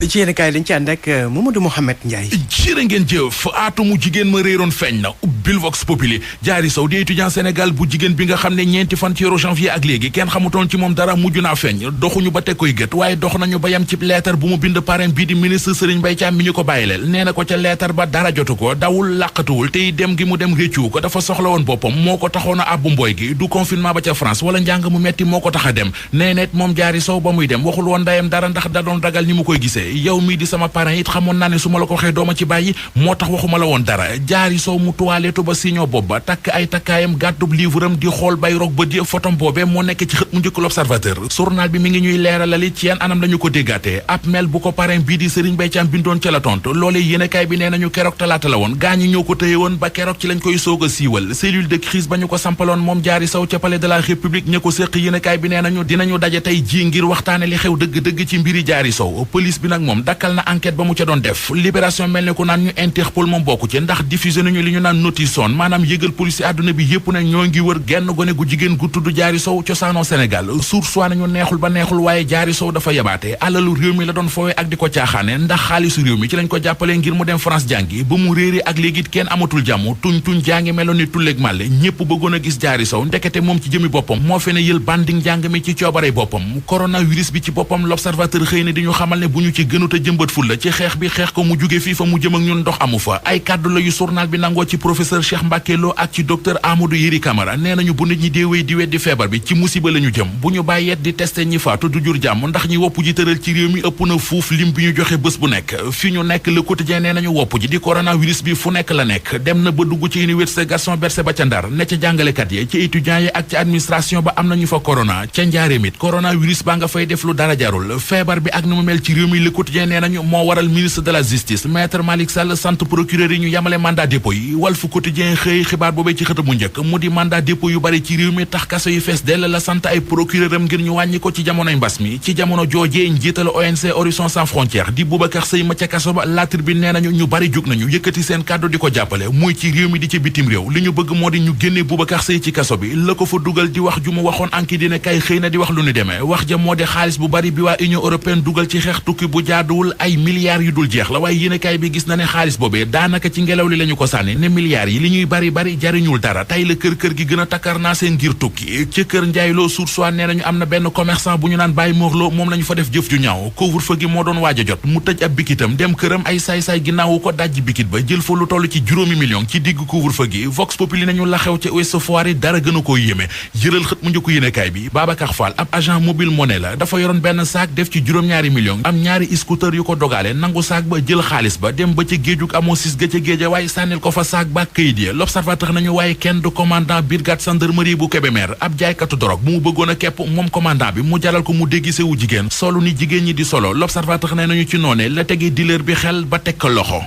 ci yéen kaay dañ ci ànd ak Mamadou Mouhamed Ndiaye. jërë ngeen jëf aatumu jigéen ma réeroon feeñ na ubbil Vox Populi Diary Sow di étudiant Sénégal bu jigéen bi nga xam ne ñeenti fan ci weeru janvier ak léegi kenn xamutoon ci moom dara mujj naa feeñ doxuñu ba teg koy gët waaye dox nañu ba yam ci lettre bu mu bind parrain bii di ministre Serigne Mbaye Thiam mi ñu ko bàyyileel nee na ko ca lettre ba dara jotu ko dawul làqatuwul tey dem gi mu dem réccu ko dafa soxla woon boppam moo ko taxoon a àbbu mbooy gi du confinement ba ca France wala njàng mu metti moo ko tax a dem nee net moom Diary Sow ba muy dem waxul woon ndayam dara ndax da doon ragal ni mu koy gisee yow mii di sama parrain it xamoon naa ne su ma la ko waxee dooma ci bàyyi moo tax waxuma la woon dara Diary Sow mu tuwaaleetu ba siñoo bopp ba takk ay takkaayam gàddub livre am di xool bay rog ba di photom boobee moo nekk ci xët mu njëkk l'Observateur journal bi mi ngi ñuy leeralali ci yan anam lañu ko déggaatee ab mail bu ko parrain bii di Serigne Mbaye Thiam bindoon ca la tontu loolee yéenekaay bi nee nañu keroog talaata la woon gaañi ñoo ko tëye woon ba keroog ci lañ koy soog a siiwal cellule de crise ba ñu ko sampaloon moom Diary Sow ca palais de la République ña ko séq yéenekaay bi nee nañu dinañu daje tey ji ngir waxtaane li xew dëgg-dëgg ci mbiri Diary Sow police bi nag moom dakkal na enquête ba mu ca doon def libération mel ne ku naan ñu Interpol moom bokku ci ndax diffusé nañu li ñu naan notice maanaam yëgal police àdduna bi yépp ne ñoo ngi wër genn gone gu jigéen gu tudd Diary Sow cosaanoo Sénégal source waa nañu neexul ba neexul waaye Diary Sow dafa yabaate alalu réew mi la doon foowee ak di ko caaxaane ndax xaalisu réew mi ci lañ ko jàppale ngir mu dem France jàngi ba mu réeree ak léegi kenn amatul jàmm tuñ jàngi meloon ni tulleeg màlle ñépp bëggoon a gis Diary Sow ndekete moom ci jëmi boppam moo fe ne yël banding njàng mi ci coobarey boppam coronavirus bi ci boppam l'Observateur xëy na di ñu xamal ne bu ñu ci gënut a jëmbat ful la ci xeex bi xeex ko mu jóge fii fa mu jëm ak ñun ndox amu fa ay kàddu la yu journal bi nangoo ci professeur Cheikh Mbacké Lo ak ci docteur Amadou Yeri Camara nee nañu bu nit ñi déewee di weddi feebar bi ci musiba la ñu jëm bu ñu bàyyeet di testé ñi faatu du jur jàmm ndax ñi wopp ji tëral ci réew mi ëpp na fuuf lim bi ñu joxe bés bu nekk fi ñu nekk Le Quotidien nee nañu wopp ji di coronavirus bi fu nekk la nekk dem na ba dugg ci université Gaston Berger ba ca Ndar ne ca jàngalekat yi ci étudiants yi ak ci administration ba am nañu fa corona ca njaareem it coronavirus baa nga fay def lu dara jarul feebar bi ak ni mu mel ci réew mi Le Quotidien nee nañu moo waral ministre de la justice maître Malick Sall sant procureur yi ñu yamale mandat dépôt yi Walf Quotidien xëy xibaar boobee ci xët bu njëkk mu di mandat dépôt yu bari ci réew mi tax kaso yu fees dell la sant ay procureur am ngir ñu wàññi ko ci jamonoy mbas mi ci jamono joojee njiital ONG Horizon Sans Frontières di Boubacar Seye ma ca kaso ba La Tribune nee nañu ñu bari jug nañu yëkkati seen kàddu di ko jàppale muy ci réew mi di ci bitim réew li ñu bëgg moo di ñu génne Boubacar Seye ci kaso bi la ko fa dugal di wax ju mu waxoon anki dina kay xëy na di wax lu ñu demee wax ja moo di xaalis bu bari bi waa Union européenne dugal ci xeex tukki bu jaaduwul ay milliards yu dul jeex la waaye yéenekaay bi gis na ne xaalis boobee daanaka ci ngelaw li lañu ko sànni ne milliards yi li ñuy bari jariñul dara tey la kër gi gën a takkar naa seen ngir tukki ci kër njaayloo source waa nee nañu am na benn commerçant bu ñu naan Baye Morlo moom lañu fa def jëf ju ñaaw couvre-feu gi moo doon waaj a jot mu tëj ab bikitam dem këram ay saay-saay ginnaawu ko dajji bikit ba jël fa lu toll ci juróomi million ci digg couvre-feu gi Vox Populi nañu la xew ca Ouest Foire yi dara gën a koo yéeme jëral xët mu njëkk yéenekaay bi Babacar Fall ab agent mobile monnaie la dafa yoroon benn saak def ci juróom-ñaari million am ñaari scooter yu ko dogale nangu saak ba jël xaalis ba dem ba ca géejug amoo sis ga ca géeja waaye sànnil ko fa saak ba këyit ya L'Observateur nañu waaye kenn du commandant brigade gendarmerie bu Kébémer ab jaaykatu dorog bu mu bëggoon a kepp moom commandant bi mu jaral ko mu déggise wu jigéen solu ni jigéen ñi di solo L'Observateur nee nañu ci noone la tegee dealer bi xel ba teg ko loxo